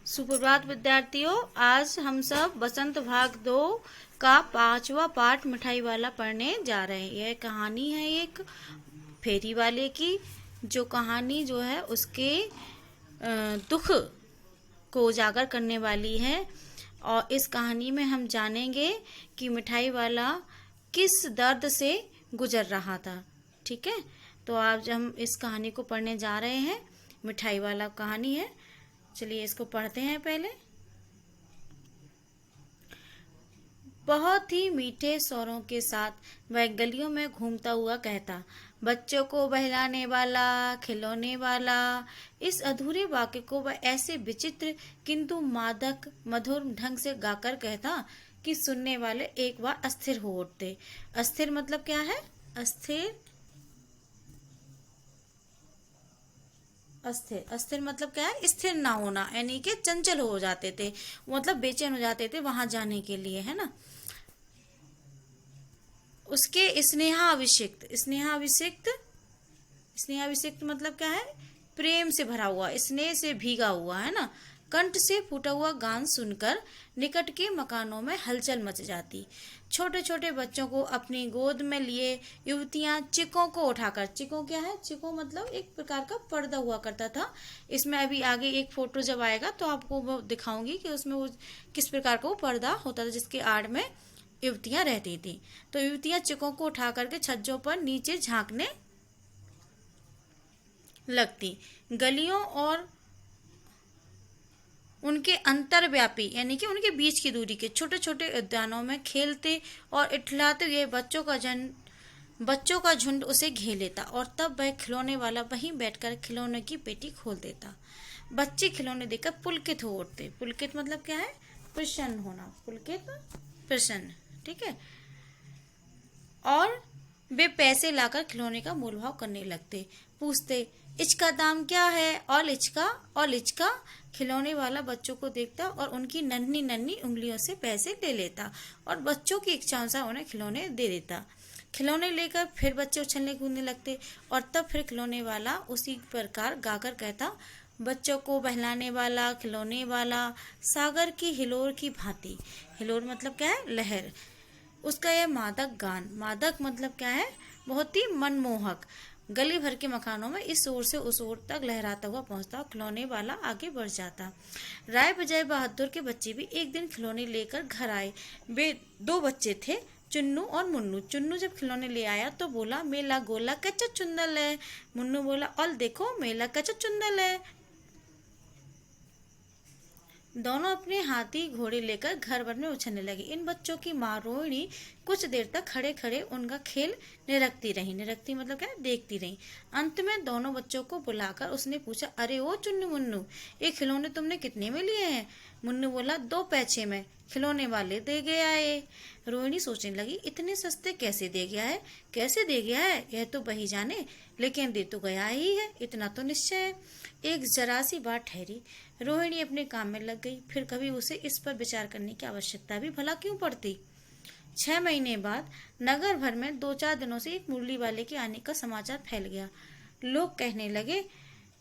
सुप्रभात विद्यार्थियों। आज हम सब बसंत भाग 2 का 5वां पाठ मिठाई वाला पढ़ने जा रहे हैं। यह कहानी है एक फेरी वाले की, जो कहानी जो है उसके दुख को उजागर करने वाली है। और इस कहानी में हम जानेंगे कि मिठाई वाला किस दर्द से गुजर रहा था। ठीक है, तो आज हम इस कहानी को पढ़ने जा रहे हैं। मिठाई वाला कहानी है, चलिए इसको पढ़ते हैं। पहले बहुत ही मीठे स्वरों के साथ वह गलियों में घूमता हुआ कहता, बच्चों को बहलाने वाला, खिलौने वाला। इस अधूरे वाक्य को वह ऐसे विचित्र किंतु मादक मधुर ढंग से गाकर कहता कि सुनने वाले एक बार अस्थिर हो उठते। अस्थिर मतलब क्या है? अस्थिर अस्थिर अस्थिर मतलब क्या है? स्थिर ना होना, यानी कि चंचल हो जाते थे, मतलब बेचैन हो जाते थे वहां जाने के लिए, है ना। उसके स्नेहाभिषिक्त स्नेहाभिषिक्त स्नेहाभिषिक्त मतलब क्या है? प्रेम से भरा हुआ, स्नेह से भीगा हुआ, है ना। कंठ से फूटा हुआ गान सुनकर निकट के मकानों में हलचल मच जाती। छोटे छोटे बच्चों को अपनी गोद में लिए युवतियां चिकों को उठाकर, चिको क्या है? चिको मतलब एक प्रकार का पर्दा हुआ करता था। इसमें अभी आगे एक फोटो जब आएगा तो आपको वो दिखाऊंगी कि उसमें वो किस प्रकार का वो पर्दा होता था जिसके आड़ में युवतियां रहती थी। तो युवतियां चिकों को उठा करके छज्जों पर नीचे झांकने लगती। गलियों और उनके अंतरव्यापी यानी कि उनके बीच की दूरी के छोटे छोटे उद्यानों में खेलते और इठलाते हुए बच्चों का झुंड उसे घेर लेता, और तब वह खिलौने वाला वहीं बैठकर खिलौने की पेटी खोल देता। बच्चे खिलौने देखकर पुलकित हो उठते। पुलकित मतलब क्या है? प्रसन्न होना, पुलकित प्रसन्न। ठीक है, और वे पैसे लाकर खिलौने का मोलभाव करने लगते। पूछते, इसका दाम क्या है? और इचका। खिलौने वाला बच्चों को देखता और उनकी नन्ही नन्ही उंगलियों से पैसे ले लेता और बच्चों की इच्छा अनुसार उन्हें खिलौने दे देता। खिलौने लेकर फिर बच्चे उछलने कूदने लगते, और तब फिर खिलौने वाला उसी प्रकार गाकर कहता, बच्चों को बहलाने वाला, खिलौने वाला, सागर की हिलोर की भांति। हिलोर मतलब क्या है? लहर। उसका यह मादक गान, मादक मतलब क्या है? बहुत ही मनमोहक। गली भर के मकानों में इस ओर से उस ओर तक लहराता हुआ पहुंचता। खिलौने वाला आगे बढ़ जाता। राय विजय बहादुर के बच्चे भी एक दिन खिलौने लेकर घर आए। वे दो बच्चे थे, चुन्नू और मुन्नू। चुन्नू जब खिलौने ले आया तो बोला, मेला गोला कच्चा चुंदल है। मुन्नू बोला, और देखो मेला कच्चा चुंदल है। दोनों अपने हाथी घोड़े लेकर घर भर में उछलने लगे। इन बच्चों की माँ रोहिणी कुछ देर तक खड़े खड़े उनका खेल निरखती रही। निरखती मतलब क्या? देखती रही। अंत में दोनों बच्चों को बुलाकर उसने पूछा, अरे ओ चुन्नू मुन्नू, ये खिलौने तुमने कितने में लिए हैं? मुन्नू बोला, 2 पैसे में। खिलौने वाले दे गया है। रोहिणी सोचने लगी, इतने सस्ते कैसे दे गया है? कैसे दे गया है यह तो वही जाने, लेकिन दे तो गया ही है, इतना तो निश्चय है। एक जरा सी बात ठहरी। रोहिणी अपने काम में लग गई। फिर कभी उसे इस पर विचार करने की आवश्यकता भी भला क्यों पड़ती। 6 महीने बाद नगर भर में 2-4 दिनों से एक मुरली वाले के आने का समाचार फैल गया। लोग कहने लगे,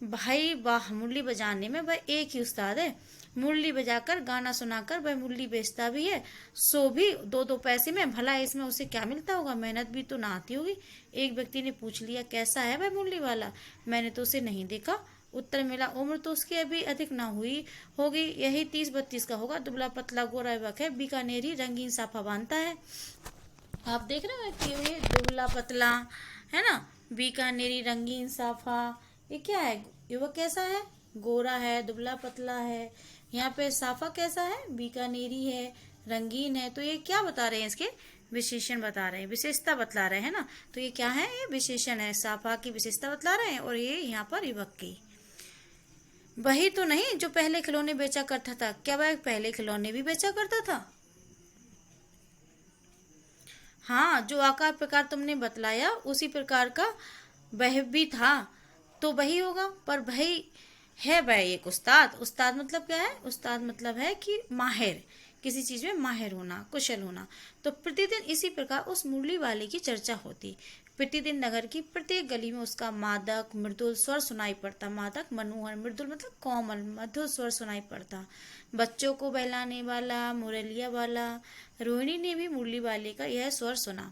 भाई वाह, मुरली बजाने में वह एक ही उस्ताद है। मुरली बजाकर गाना सुनाकर वह मुरली बेचता भी है, सो भी 2-2 पैसे में। भला इसमें उसे क्या मिलता होगा? मेहनत भी तो ना आती होगी। एक व्यक्ति ने पूछ लिया, कैसा है वह मुरली वाला? मैंने तो उसे नहीं देखा। उत्तर मिला, उम्र तो उसकी अभी अधिक ना हुई होगी, यही 30-32 का होगा। दुबला पतला गोरा युवक है, बीकानेरी रंगीन साफा बांधता है। आप देख रहे हैं कि ये दुबला पतला है ना, बीकानेरी रंगीन साफा, ये क्या है? युवक कैसा है? गोरा है, दुबला पतला है। यहाँ पे साफा कैसा है? बीकानेरी है, रंगीन है। तो ये क्या बता रहे हैं? इसके विशेषण बता रहे हैं, विशेषता बतला रहे हैं ना। तो ये क्या है? ये विशेषण है, साफा की विशेषता बतला रहे हैं, और ये यहाँ पर युवक की। वही तो नहीं जो पहले खिलौने बेचा करता था। क्या वह पहले खिलौने भी बेचा करता था? हाँ, जो आकार प्रकार तुमने बतलाया उसी प्रकार का वह भी था, तो वही होगा। पर भाई है वह एक उस्ताद। उस्ताद मतलब क्या है? उस्ताद मतलब है कि माहिर, किसी चीज में माहिर होना, कुशल होना। तो प्रतिदिन इसी प्रकार उस मुरली वाले की चर्चा होती। प्रतिदिन नगर की प्रत्येक गली में उसका मादक मृदुल स्वर सुनाई पड़ता। मादक मनोहर, मृदुल मतलब कोमल, मधुर स्वर सुनाई पड़ता। बच्चों को बहलाने वाला, मुरलिया वाला। रोहिणी ने भी मुरली वाले का यह स्वर सुना।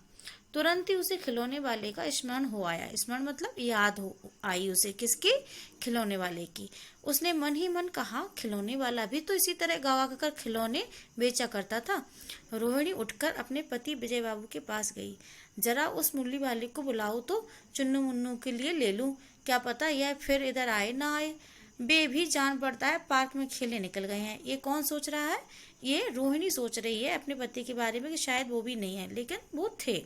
तुरंत ही उसे खिलौने वाले का स्मरण हो आया। स्मरण मतलब याद हो आई उसे, किसकी? खिलौने वाले की। उसने मन ही मन कहा, खिलौने वाला भी तो इसी तरह गवा कर खिलौने बेचा करता था। रोहिणी उठकर अपने पति विजय बाबू के पास गई। जरा उस मुरली वाले को बुलाओ तो चुन्नू मुन्नू के लिए ले लूं, क्या पता यह फिर इधर आए ना आए। बे भी जान पड़ता है पार्क में खेलने निकल गए हैं। ये कौन सोच रहा है? ये रोहिणी सोच रही है अपने पति के बारे में कि शायद वो भी नहीं है, लेकिन वो थे।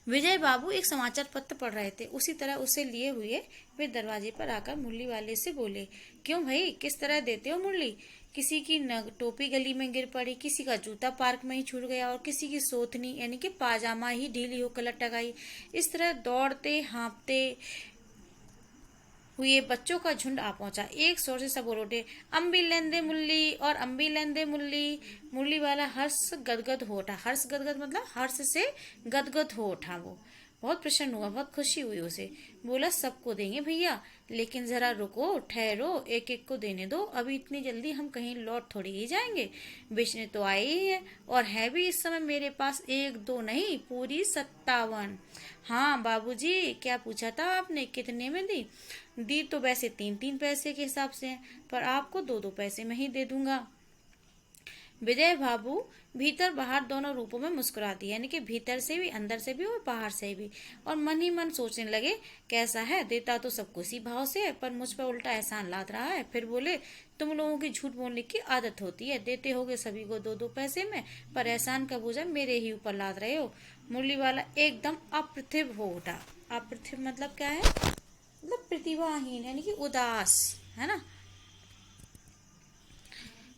विजय बाबू एक समाचार पत्र पढ़ रहे थे। उसी तरह उसे लिए हुए वे दरवाजे पर आकर मुरली वाले से बोले, क्यों भाई, किस तरह देते हो मुरली? किसी की टोपी गली में गिर पड़ी, किसी का जूता पार्क में ही छूट गया और किसी की सोथनी यानी कि पाजामा ही ढीली होकर लटक आई। इस तरह दौड़ते हाँपते हुए बच्चों का झुंड आ पहुंचा। एक शोर से सब बोल उठे, अम्बी लेंदे मुल्ली और अम्बी लेंदे मुल्ली। मुरली वाला हर्ष गदगद हो उठा। हर्ष गदगद मतलब हर्ष से गदगद हो उठा। वो बहुत प्रसन्न हुआ, बहुत खुशी हुई उसे। बोला, सबको देंगे भैया, लेकिन जरा रुको, ठहरो, एक एक को देने दो। अभी इतनी जल्दी हम कहीं लौट थोड़ी ही जाएंगे। बेचने तो आए ही है, और है भी इस समय मेरे पास एक दो नहीं, पूरी 57। हाँ बाबूजी, क्या पूछा था आपने, कितने में दी? दी तो वैसे 3-3 पैसे के हिसाब से है, पर आपको 2-2 पैसे में ही दे दूंगा। विजय बाबू भीतर बाहर दोनों रूपों में मुस्कुरा दिया, यानी कि भीतर से भी, अंदर से भी और बाहर से भी। और मन ही मन सोचने लगे, कैसा है, देता तो सबको इसी भाव से है, पर मुझ पर उल्टा एहसान लाद रहा है। फिर बोले, तुम लोगों की झूठ बोलने की आदत होती है, देते होगे सभी को 2-2 पैसे में, पर एहसान का बोझा मेरे ही ऊपर लाद रहे हो। मुरली वाला एकदम अप्रतिभ हो उठा। अप्रतिभ मतलब क्या है? मतलब प्रतिभाहीन, यानी कि उदास, है ना।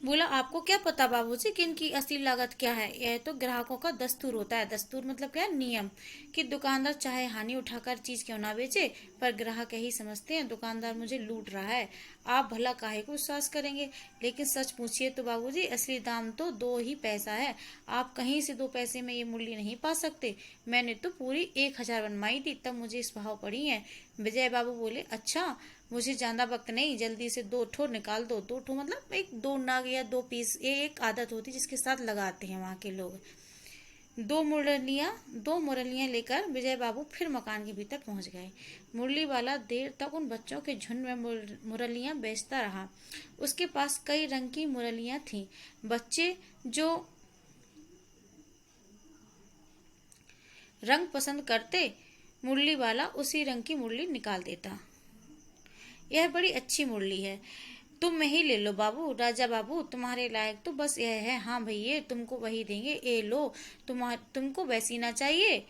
बोला, आपको क्या पता बाबूजी कि इनकी असली लागत क्या है? यह तो ग्राहकों का दस्तूर होता है। दस्तूर मतलब क्या है? नियम। कि दुकानदार चाहे हानि उठाकर चीज क्यों ना बेचे, पर ग्राहक यही समझते हैं दुकानदार मुझे लूट रहा है। आप भला काहे को विश्वास करेंगे? लेकिन सच पूछिए तो बाबूजी, असली दाम तो 2 ही पैसा है। आप कहीं से 2 पैसे में ये मूल्य नहीं पा सकते। मैंने तो पूरी 1000 बनवाई थी, तब मुझे इस भाव पड़ी है। विजय बाबू बोले, अच्छा, मुझे ज्यादा वक्त नहीं, जल्दी से 2 ठो निकाल दो। 2 ठो मतलब एक 2 नग या 2 पीस, ये एक आदत होती है जिसके साथ लगाते हैं वहाँ के लोग। 2 मुरलियां लेकर विजय बाबू फिर मकान के भीतर पहुंच गए। मुरली वाला देर तक उन बच्चों के झुंड में मुरलियां बेचता रहा। उसके पास कई रंग की मुरलियां थीं। बच्चे जो रंग पसंद करते, मुरली वाला उसी रंग की मुरली निकाल देता। यह बड़ी अच्छी मुरली है, तुम में ही ले लो बाबू। राजा बाबू, तुम्हारे लायक तो बस यह है। हाँ भैया, तुमको वही देंगे, ये लो। तुमको वैसी ना चाहिए?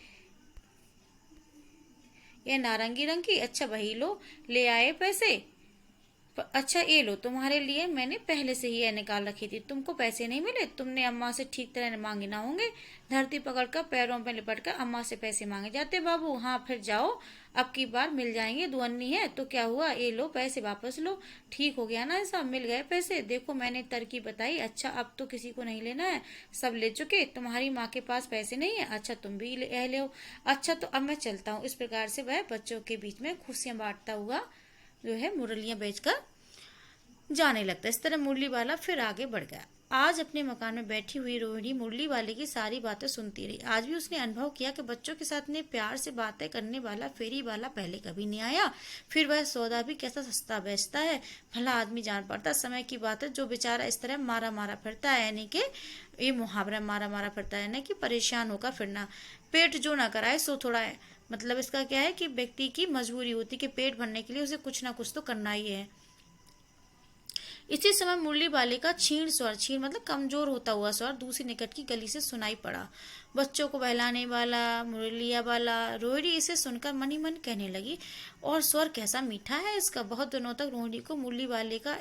यह नारंगी रंग की, अच्छा वही लो। ले आए पैसे? अच्छा ये लो, तुम्हारे लिए मैंने पहले से ही यह निकाल रखी थी। तुमको पैसे नहीं मिले? तुमने अम्मा से ठीक तरह मांगे ना होंगे। धरती पकड़कर पैरों में लिपटकर अम्मा से पैसे मांगे जाते बाबू। हाँ फिर जाओ, अब की बार मिल जाएंगे। दुअन्नी है तो क्या हुआ, ये लो पैसे वापस लो। ठीक हो गया ना, ऐसा मिल गए पैसे। देखो मैंने तरकीब बताई। अच्छा अब तो किसी को नहीं लेना है, सब ले चुके। तुम्हारी माँ के पास पैसे नहीं है? अच्छा तुम भी ले हो। अच्छा तो अब मैं चलता हूँ। इस प्रकार से वह बच्चों के बीच में खुशियां बांटता हुआ जो है मुरलियां बेचकर जाने लगता। इस तरह मुरली वाला फिर आगे बढ़ गया। आज अपने मकान में बैठी हुई रोहिणी मुरली वाले की सारी बातें सुनती रही। आज भी उसने अनुभव किया कि बच्चों के साथ ने प्यार से बातें करने वाला फेरी वाला पहले कभी नहीं आया। फिर वह सौदा भी कैसा सस्ता बेचता है, भला आदमी जान पड़ता। समय की बात है, जो बेचारा इस तरह मारा मारा फिरता है, यानी कि ये मुहावरा मारा मारा फिरता है ना, कि परेशान होकर फिरना। पेट जो ना कराए सो थोड़ा है। मतलब इसका क्या है कि व्यक्ति की मजबूरी होती है कि पेट भरने के लिए उसे कुछ ना कुछ तो करना ही है। इसी समय मुरली वाले का छीण स्वर, छीण मतलब कमजोर होता हुआ स्वर, दूसरी निकट की गली से सुनाई पड़ा। बच्चों को बहलाने वाला, मुरलिया वाला। रोहिणी इसे सुनकर मन ही मन कहने लगी, और स्वर कैसा मीठा है इसका। बहुत दिनों तक रोहिणी को मुरली वाले का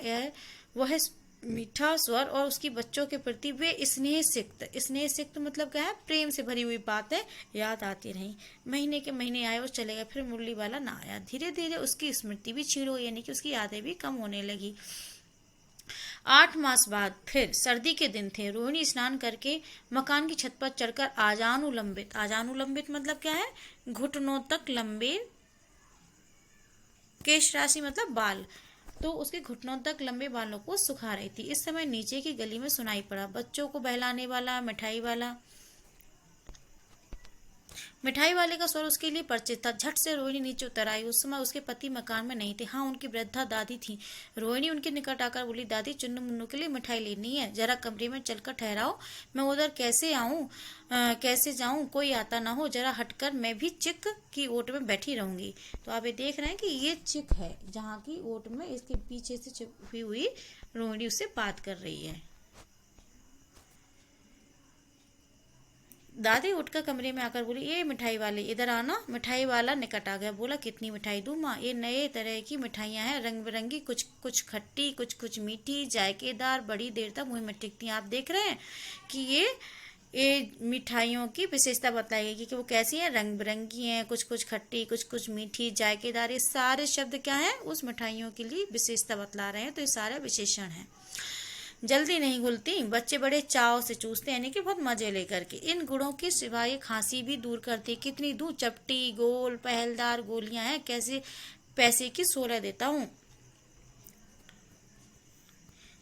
वह मीठा स्वर और उसकी बच्चों के प्रति वे स्नेह सिक्त मतलब क्या है, प्रेम से भरी हुई बातें याद आती रहीं। महीने के महीने आए और चले गए, फिर मुरली वाला ना आया। धीरे धीरे उसकी स्मृति भी छीण हुई, यानी कि उसकी यादें भी कम होने लगी। 8 मास बाद फिर सर्दी के दिन थे। रोहिणी स्नान करके मकान की छत पर चढ़कर आजानुलंबित मतलब क्या है, घुटनों तक लंबे केश राशि मतलब बाल, तो उसके घुटनों तक लंबे बालों को सुखा रही थी। इस समय नीचे की गली में सुनाई पड़ा बच्चों को बहलाने वाला मिठाई वाले का स्वर उसके लिए परिचित था। झट से रोहिणी नीचे उतर आई। उस समय उसके पति मकान में नहीं थे। हाँ, उनकी वृद्धा दादी थी। रोहिणी उनके निकट आकर बोली, दादी, चुन्नू मुन्नू के लिए मिठाई लेनी है, जरा कमरे में चलकर ठहराओ। मैं उधर कैसे जाऊं, कोई आता ना हो, जरा हटकर, मैं भी चिक की ओट में बैठी रहूंगी। तो आप ये देख रहे हैं कि ये चिक है जहाँ की ओट में इसके पीछे से छिपी हुई रोहिणी उससे बात कर रही है। दादी उठकर कमरे में आकर बोली, ये मिठाई वाले इधर आना। मिठाई वाला निकट आ गया। बोला, कितनी मिठाई दूं माँ? ये नए तरह की मिठाइयाँ हैं, रंग बिरंगी, कुछ कुछ खट्टी, कुछ कुछ मीठी, जायकेदार, बड़ी देर तक मुंह में टिकती हैं। आप देख रहे हैं कि ये मिठाइयों की विशेषता बताई गई कि वो कैसी हैं, रंग बिरंगी हैं, कुछ कुछ खट्टी, कुछ कुछ मीठी, जायकेदार। ये सारे शब्द क्या है, उस मिठाइयों के लिए विशेषता बतला रहे हैं। तो ये सारे विशेषण हैं। जल्दी नहीं घुलती, बच्चे बड़े चाव से चूसते हैं, यानी कि बहुत मजे लेकर के। इन गुणों के सिवाय खांसी भी दूर करती। कितनी दूर, चपटी, गोल, पहलदार गोलियां हैं, कैसे पैसे की 16 देता हूँ।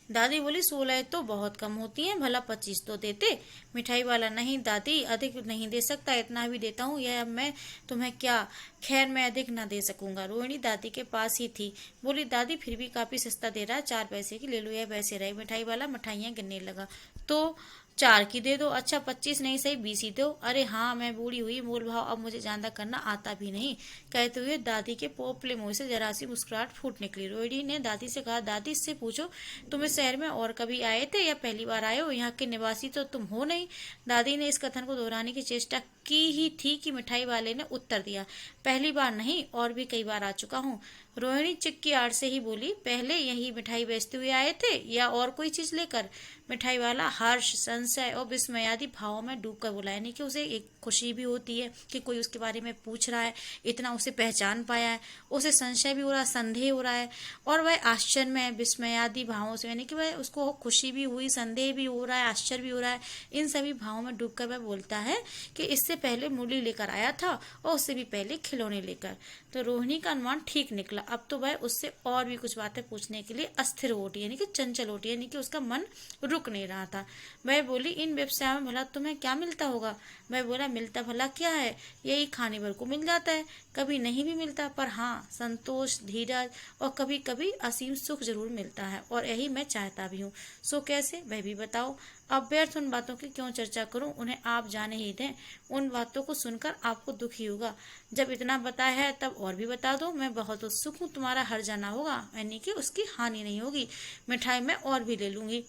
दादी बोली, 16 तो बहुत कम होती हैं, भला 25 तो देते। मिठाई वाला, नहीं दादी, अधिक नहीं दे सकता, इतना भी देता हूँ, यह अब मैं तुम्हें क्या, खैर मैं अधिक ना दे सकूंगा। रोहिणी दादी के पास ही थी। बोली, दादी फिर भी काफी सस्ता दे रहा है, 4 पैसे की ले लो, यह वैसे रहे। मिठाई वाला मिठाइयाँ गिनने लगा। तो 4 की दे दो। अच्छा, 25 नहीं सही 20 ही दो। अरे हाँ, मैं बूढ़ी हुई, मोल भाव अब मुझे ज्यादा करना आता भी नहीं। कहते हुए दादी के पोपले मुंह से जरा सी मुस्कुराहट फूट निकली। रोहिणी ने दादी से कहा, दादी, इससे पूछो तुम इस शहर में और कभी आए थे या पहली बार आए हो? यहाँ के निवासी तो तुम हो नहीं। दादी ने इस कथन को दोहराने की चेष्टा की ही थी कि मिठाई वाले ने उत्तर दिया, पहली बार नहीं, और भी कई बार आ चुका हूँ। रोहिणी चिक की आड़ से ही बोली, पहले यही मिठाई बेचते हुए आए थे या और कोई चीज लेकर? मिठाई वाला हर्ष, संशय और विस्मय आदि भावों में डूबकर बोला, यानी कि उसे एक खुशी भी होती है कि कोई उसके बारे में पूछ रहा है, इतना उसे पहचान पाया है, उसे संशय भी हो रहा है, संदेह हो रहा है, और वह आश्चर्य में विस्मय आदि भावों से, यानी कि वह उसको खुशी भी हुई, संदेह भी हो रहा है, आश्चर्य भी हो रहा है। इन सभी भावों में डूबकर वह बोलता है कि इससे पहले मूली लेकर आया था और उससे भी पहले खिलौने लेकर। तो रोहिणी का अनुमान ठीक निकला। अब तो वह उससे और भी कुछ बातें पूछने के लिए अस्थिर हो उठी, यानी कि चंचल उठी, यानी कि उसका मन रुक नहीं रहा था। वह बोली, इन व्यवसायों में भला तुम्हें क्या मिलता होगा? वह बोला, मिलता भला क्या है, यही खाने भर को मिल जाता है, कभी नहीं भी मिलता, पर हाँ, संतोष, धीरज और कभी कभी असीम सुख जरूर मिलता है, और यही मैं चाहता भी हूँ। सो कैसे, वह भी बताओ। अब व्यर्थ उन बातों की क्यों चर्चा करूं, उन्हें आप जाने ही दें। उन बातों को सुनकर आपको दुख ही होगा। जब इतना बताया है तब और भी बता दो। मैं बहुत उत्सुक हूँ, तुम्हारा हर जाना होगा, यानी कि उसकी हानि नहीं होगी। मिठाई मैं और भी ले लूंगी।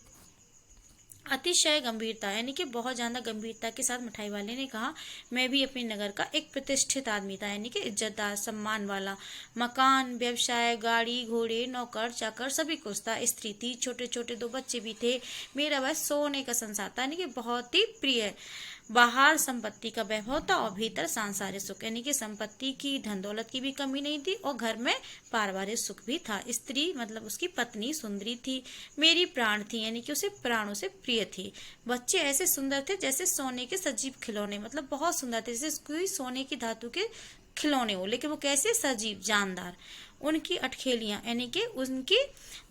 अतिशय गंभीरता, यानी कि बहुत ज्यादा गंभीरता के साथ मिठाई वाले ने कहा, मैं भी अपने नगर का एक प्रतिष्ठित आदमी था, यानी कि इज्जतदार, सम्मान वाला। मकान, व्यवसाय, गाड़ी घोड़े, नौकर चाकर सभी कुछ था। स्त्री थी, छोटे छोटे 2 बच्चे भी थे। मेरा वह सोने का संसार था, यानी कि बहुत ही प्रिय। बाहर संपत्ति का वैभव था और भीतर सांसारिक सुख, यानी कि संपत्ति की, धन दौलत की भी कमी नहीं थी, और घर में पारिवारिक सुख भी था। स्त्री मतलब उसकी पत्नी सुंदरी थी, मेरी प्राण थी, यानी कि उसे प्राणों से प्रिय थी। बच्चे ऐसे सुंदर थे जैसे सोने के सजीव खिलौने, मतलब बहुत सुंदर थे, जैसे कोई सोने की धातु के खिलौने हो, लेकिन वो कैसे, सजीव, जानदार। उनकी अटखेलियां, यानी कि उनकी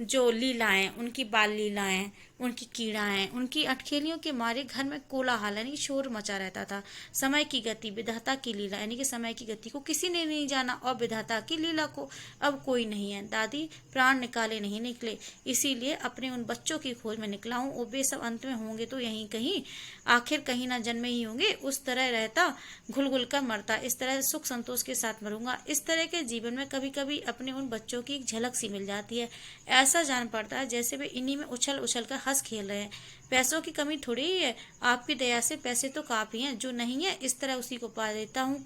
जो लीलाएं, उनकी बाल लीलाएं, उनकी कीड़ाएं, उनकी अटखेलियों के मारे घर में कोलाहल, यानी कि शोर मचा रहता था। समय की गति, विधाता की लीला, यानी कि समय की गति को किसी ने नहीं जाना, और विधाता की लीला को अब कोई नहीं है। दादी प्राण निकाले नहीं निकले, इसीलिए अपने उन बच्चों की खोज में निकला हूँ। वे सब अंत में होंगे तो यहीं कहीं, आखिर कहीं ना जन्मे ही होंगे। उस तरह रहता, घुल घुल कर मरता, इस तरह सुख संतोष के साथ मरूंगा। इस तरह के जीवन में कभी कभी अपने उन बच्चों की एक झलक सी मिल जाती है। ऐसा जान पड़ता है जैसे वे इन्हीं में उछल उछल कर हंस खेल रहे हैं। पैसों की कमी थोड़ी ही है, आपकी दया से पैसे तो काफी हैं, जो नहीं है इस तरह उसी को पा देता हूँ।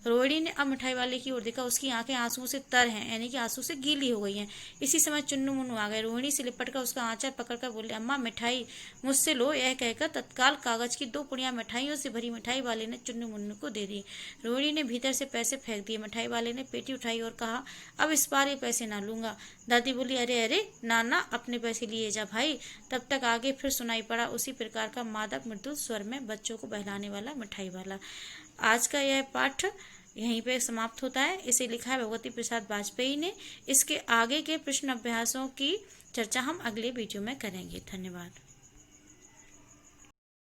रोहिणी ने अब मिठाई वाले की ओर देखा, उसकी आंखें आंसुओं से तर हैं, यानी कि आंसू से गीली हो गई हैं। इसी समय चुन्नू मुन्नू आ गए। रोहिणी से लिपट कर उसका आंचल पकड़कर बोले, अम्मा मिठाई मुझसे लो। यह कहकर तत्काल कागज की 2 पुड़ियां मिठाइयों से भरी मिठाई वाले ने चुन्नू मुन्नू को दे दी। रोहिणी ने भीतर से पैसे फेंक दिए। मिठाई वाले ने पेटी उठाई और कहा, अब इस बार ये पैसे ना लूंगा। दादी बोली, अरे अरे नाना, अपने पैसे लिए जा भाई। तब तक आगे फिर सुनाई पड़ा उसी प्रकार का मादक मृदुल स्वर में बच्चों को बहलाने वाला मिठाई वाला। आज का यह पाठ यहीं पे समाप्त होता है। इसे लिखा है भगवती प्रसाद वाजपेयी ने। इसके आगे के प्रश्न अभ्यासों की चर्चा हम अगले वीडियो में करेंगे। धन्यवाद।